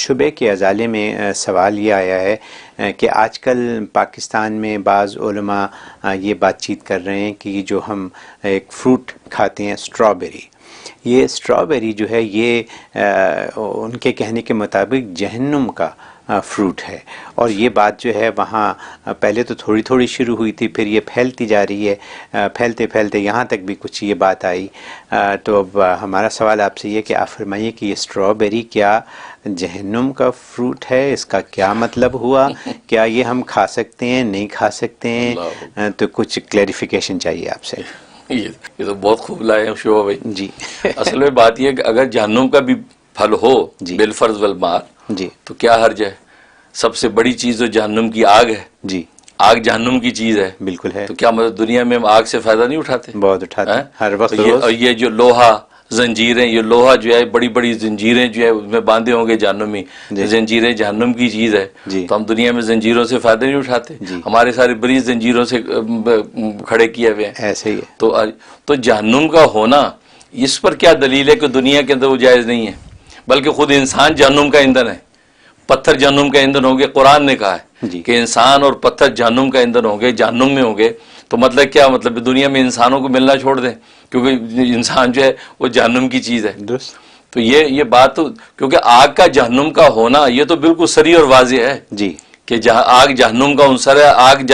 شبے کے ازالے میں سوال یہ آیا ہے کہ آج کل پاکستان میں بعض علماء یہ بات چیت کر رہے ہیں کہ جو ہم ایک فروٹ کھاتے ہیں اسٹرابیری، یہ اسٹرابیری جو ہے یہ ان کے کہنے کے مطابق جہنم کا فروٹ ہے، اور یہ بات جو ہے وہاں پہلے تو تھوڑی تھوڑی شروع ہوئی تھی، پھر یہ پھیلتی جا رہی ہے، پھیلتے پھیلتے یہاں تک بھی کچھ یہ بات آئی۔ تو اب ہمارا سوال آپ سے یہ کہ آپ فرمائیے کہ یہ اسٹرابیری کیا جہنم کا فروٹ ہے؟ اس کا کیا مطلب ہوا؟ کیا یہ ہم کھا سکتے ہیں، نہیں کھا سکتے ہیں؟ تو کچھ کلیریفیکیشن چاہیے آپ سے۔ یہ تو بہت خوب لائے ہیں شعبہ بھائی جی اصل میں بات یہ ہے کہ اگر جہنم کا بھی پھل ہو بالفرض والمال جی تو کیا حرج ہے؟ سب سے بڑی چیز تو جہنم کی آگ ہے، جی آگ جہنم کی چیز ہے، بالکل ہے، تو کیا مطلب دنیا میں ہم آگ سے فائدہ نہیں اٹھاتے؟ بہت اٹھاتے ہیں ہر وقت روز۔ اور یہ جو لوہا زنجیریں، یہ لوہا جو ہے بڑی بڑی زنجیریں جو ہے اس میں باندھے ہوں گے جہنمی، زنجیریں جہنم کی چیز ہے، تو ہم دنیا میں زنجیروں سے فائدہ نہیں اٹھاتے، ہمارے سارے بڑی زنجیروں سے کھڑے کیے ہوئے ہیں۔ ایسے ہی ہے تو جہنم کا ہونا اس پر کیا دلیل ہے کہ دنیا کے اندر وہ جائز نہیں ہے؟ بلکہ خود انسان جہنم کا ایندھن ہے، پتھر جہنم کا ایندھن ہوں گے۔ قرآن نے کہا ہے کہ انسان اور پتھر جہنم کا ایندھن ہوں گے، جہنم میں ہوں گے۔ تو مطلب کیا مطلب دنیا میں انسانوں کو ملنا چھوڑ دیں، کیونکہ انسان جو ہے وہ جہنم کی چیز ہے۔ تو یہ بات تو کیونکہ آگ کا جہنم کا ہونا یہ تو بالکل صریح اور واضح ہے جی کہ آگ جہنم کا عنصر ہے، آگ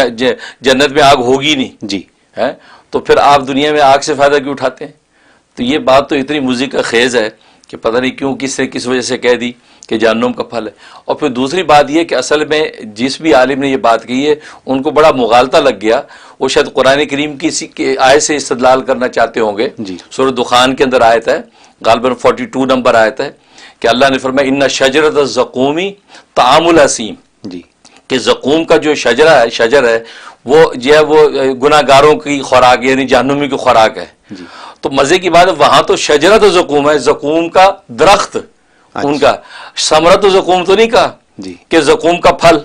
جنت میں آگ ہوگی نہیں جی ہے، تو پھر آپ دنیا میں آگ سے فائدہ کیوں اٹھاتے ہیں؟ تو یہ بات تو اتنی مضحک کا خیز ہے کہ پتہ نہیں کیوں کس نے کس وجہ سے کہہ دی کہ جہنم کا پھل ہے۔ اور پھر دوسری بات یہ کہ اصل میں جس بھی عالم نے یہ بات کہی ہے ان کو بڑا مغالطہ لگ گیا، وہ شاید قرآن کریم کی آیت سے استدلال کرنا چاہتے ہوں گے۔ سورہ دخان کے اندر آیت ہے، غالباً 42 نمبر آیت ہے، کہ اللہ نے فرمایا ان شجرۃ الزقوم طعام الاسیم، کہ زقوم کا جو شجر ہے وہ جو ہے وہ گناہ گاروں کی خوراک یعنی جہنمی کی خوراک ہے۔ تو مزے کی بات ہے وہاں تو شجرۃ زقوم ہے، زقوم کا درخت، ان کا ثمرۃ زقوم تو نہیں کہا کہ زقوم کا پھل،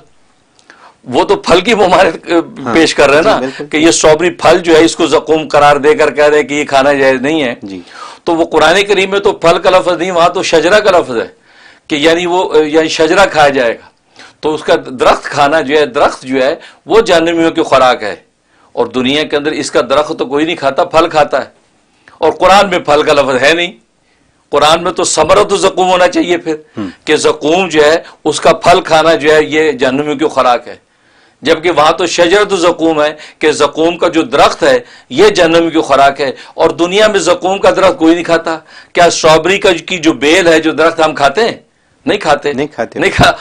وہ تو پھل کی ممانعت پیش کر رہے ہیں نا کہ یہ اسٹرابری پھل جو ہے اس کو زقوم قرار دے کر کہہ رہے کہ یہ کھانا جائز نہیں ہے۔ تو وہ قرآن کریم میں تو پھل کا لفظ نہیں، وہاں تو شجرہ کا لفظ ہے کہ یعنی شجرہ کھایا جائے گا۔ تو اس کا درخت کھانا جو ہے، درخت جو ہے وہ جہنمیوں کی خوراک ہے، اور دنیا کے اندر اس کا درخت تو کوئی نہیں کھاتا، پھل کھاتا ہے، اور قرآن میں پھل کا لفظ ہے نہیں۔ قرآن میں تو ثمرۃ زقوم ہونا چاہیے پھر کہ زقوم جو ہے اس کا پھل کھانا جو ہے یہ جہنمیوں کی خوراک ہے، جبکہ وہاں تو شجرۃ زقوم ہے کہ زقوم کا جو درخت ہے یہ جہنم کی خوراک ہے، اور دنیا میں زقوم کا درخت کوئی نہیں کھاتا۔ کیا اسٹرابری کی جو بیل ہے، جو درخت ہم کھاتے ہیں؟ نہیں کھاتے،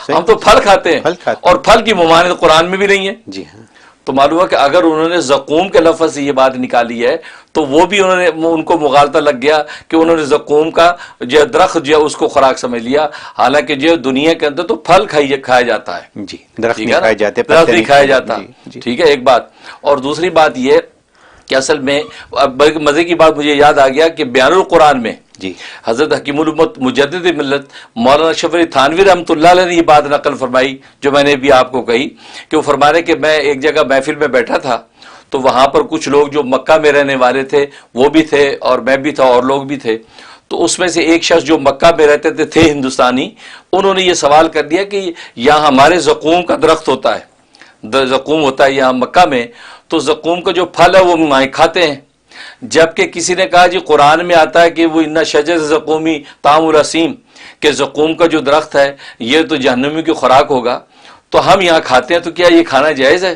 ہم تو پھل کھاتے ہیں، اور پھل کی ممانعت قرآن میں بھی نہیں ہے۔ جی ہاں، تو معلوم ہے کہ اگر انہوں نے زقوم کے لفظ سے یہ بات نکالی ہے تو وہ بھی ان کو مغالطہ لگ گیا کہ انہوں نے زقوم کا جو درخت جو ہے اس کو خوراک سمجھ لیا، حالانکہ جو دنیا کے اندر تو پھل کھایا جاتا ہے، جی درخت نہیں کھائے جاتے، درخت نہیں کھایا جاتا، ٹھیک ہے ایک بات۔ اور دوسری بات یہ کہ اصل میں مزے کی بات مجھے یاد آ گیا کہ بیان القرآن میں حضرت حکیم الامت مجدد ملت مولانا اشرف علی تھانوی رحمۃ اللہ علیہ نے یہ بات نقل فرمائی جو میں نے بھی آپ کو کہی، کہ وہ فرما رہے کہ میں ایک جگہ محفل میں بیٹھا تھا، تو وہاں پر کچھ لوگ جو مکہ میں رہنے والے تھے وہ بھی تھے اور میں بھی تھا اور لوگ بھی تھے۔ تو اس میں سے ایک شخص جو مکہ میں رہتے تھے ہندوستانی، انہوں نے یہ سوال کر دیا کہ یہاں ہمارے زقوم کا درخت ہوتا ہے، زقوم ہوتا ہے یہاں مکہ میں، تو زقوم کا جو پھل ہے وہ مائیں کھاتے ہیں، جبکہ کسی نے کہا جی قرآن میں آتا ہے کہ وہ ان شجر زقومی طعام الاسیم، کہ زقوم کا جو درخت ہے یہ تو جہنمی کی خوراک ہوگا، تو ہم یہاں کھاتے ہیں، تو کیا یہ کھانا جائز ہے؟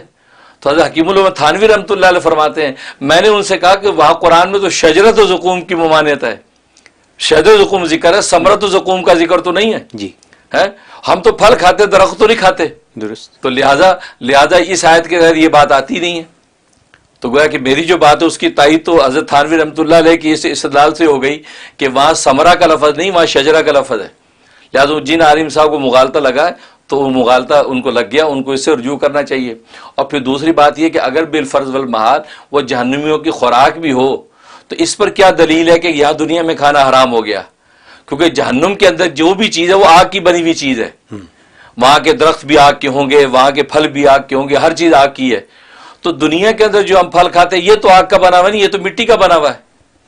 تو حضرت حکیم الامت تھانوی رحمۃ اللہ علیہ فرماتے ہیں میں نے ان سے کہا کہ وہاں قرآن میں تو شجرۃ زقوم کی ممانعت ہے، شجر زقوم ذکر ہے، ثمرۃ زقوم کا ذکر تو نہیں ہے جی ہے، ہم تو پھل کھاتے درخت تو نہیں کھاتے، درست۔ تو لہذا اس آیت کے تحت یہ بات آتی نہیں ہے۔ تو گویا کہ میری جو بات ہے اس کی تائید تو حضرت تھانوی رحمۃ اللہ علیہ کی اس استدلال سے ہو گئی کہ وہاں ثمرہ کا لفظ نہیں، وہاں شجرہ کا لفظ ہے۔ لہٰذا جن عالم صاحب کو مغالطہ لگا ہے تو وہ مغالطہ ان کو لگ گیا، ان کو اس سے رجوع کرنا چاہیے۔ اور پھر دوسری بات یہ کہ اگر بالفرض والمحال وہ جہنمیوں کی خوراک بھی ہو تو اس پر کیا دلیل ہے کہ یہاں دنیا میں کھانا حرام ہو گیا؟ کیونکہ جہنم کے اندر جو بھی چیز ہے وہ آگ کی بنی ہوئی چیز ہے، وہاں کے درخت بھی آگ کے ہوں گے، وہاں کے پھل بھی آگ کے ہوں گے، ہر چیز آگ کی ہے۔ تو دنیا کے اندر جو ہم پھل کھاتے ہیں یہ تو آگ کا بنا ہوا نہیں، یہ تو مٹی کا بنا ہوا ہے،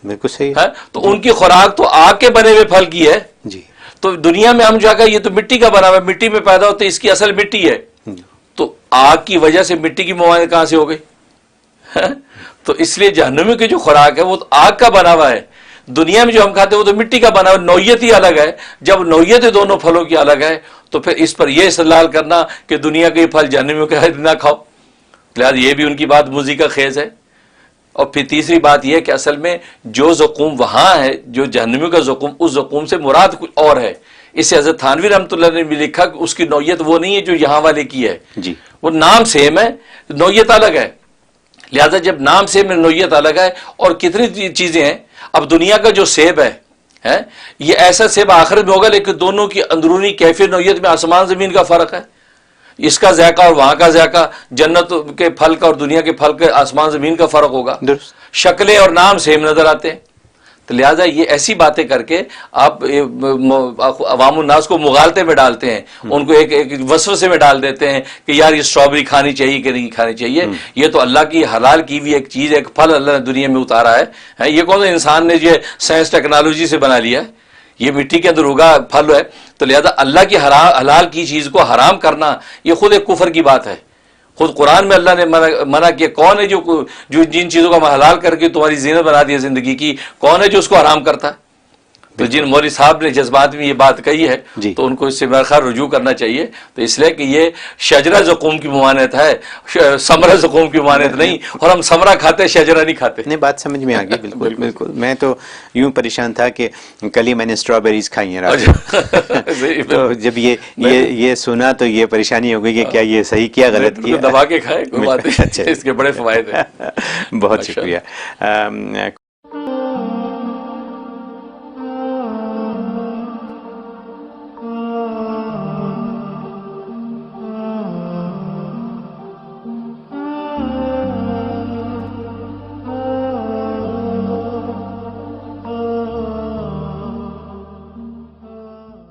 بالکل صحیح تو ان کی خوراک تو آگ کے بنے ہوئے پھل کی ہے۔ جی، تو دنیا میں ہم جو ہے یہ تو مٹی کا بنا ہوا ہے، مٹی میں پیدا ہوتے، اس کی اصل مٹی ہے، تو آگ کی وجہ سے مٹی کی ممانعت کہاں سے ہو گئی؟ تو اس لیے جہنمی کی جو خوراک ہے وہ تو آگ کا بنا ہوا ہے، دنیا میں جو ہم کھاتے ہیں وہ تو مٹی کا بنا ہوا، نوعیت ہی الگ ہے. جب نوعیت دونوں پھلوں کی الگ ہے تو پھر اس پر یہ استدلال کرنا کہ دنیا کے یہ پھل جہنمیوں کے نہ کھاؤ، لہٰذا یہ بھی ان کی بات موذی کا خیز ہے. اور پھر تیسری بات یہ کہ اصل میں جو زقوم وہاں ہے، جو جہنمیوں کا زقوم، اس زقوم سے مراد کچھ اور ہے. اس سے حضرت تھانوی رحمۃ اللہ نے بھی لکھا کہ اس کی نوعیت وہ نہیں ہے جو یہاں والے کی ہے، جی وہ نام سیم ہے، نوعیت الگ ہے. لہذا جب نام سیم ہے، نوعیت الگ ہے. اور کتنی چیزیں ہیں، اب دنیا کا جو سیب ہے یہ ایسا سیب آخرت میں ہوگا، لیکن دونوں کی اندرونی کیفیت نوعیت میں آسمان زمین کا فرق ہے. اس کا ذائقہ اور وہاں کا ذائقہ، جنت کے پھل کا اور دنیا کے پھل کا آسمان زمین کا فرق ہوگا. درست. شکلیں اور نام سیم نظر آتے ہیں. تو لہٰذا یہ ایسی باتیں کر کے آپ عوام الناس کو مغالطے میں ڈالتے ہیں، ان کو ایک وسوسے میں ڈال دیتے ہیں کہ یار یہ اسٹرابری کھانی چاہیے کہ نہیں کھانی چاہیے. یہ تو اللہ کی حلال کی ہوئی ایک چیز ہے، ایک پھل اللہ نے دنیا میں اتارا ہے. یہ کون سا انسان نے یہ سائنس ٹیکنالوجی سے بنا لیا ہے؟ یہ مٹی کے اندر اگا پھل ہے. تو لہذا اللہ کی حلال کی چیز کو حرام کرنا یہ خود ایک کفر کی بات ہے. خود قرآن میں اللہ نے منع کیا. کون ہے جو جن چیزوں کا حلال کر کے تمہاری زینت بنا دی ہے زندگی کی، کون ہے جو اس کو حرام کرتا ہے؟ تو جن مولوی صاحب نے جذبات میں یہ بات کہی ہے تو ان کو اس سے میرا رجوع کرنا چاہیے. تو اس لیے کہ یہ شجرہ زقوم کی ممانعت ہے، ثمرہ زقوم کی ممانعت نہیں. اور ہم ثمرہ کھاتے، شجرہ نہیں کھاتے. نہیں، بات سمجھ میں آ گئی. بالکل بالکل. میں تو یوں پریشان تھا کہ کل ہی میں نے اسٹرابیریز کھائی ہیں رات، تو جب یہ سنا تو یہ پریشانی ہو گئی کہ کیا یہ صحیح کیا غلط کیا. دبا کے کھائے، کوئی بات نہیں، اس کے بڑے فوائد ہیں. بہت شکریہ.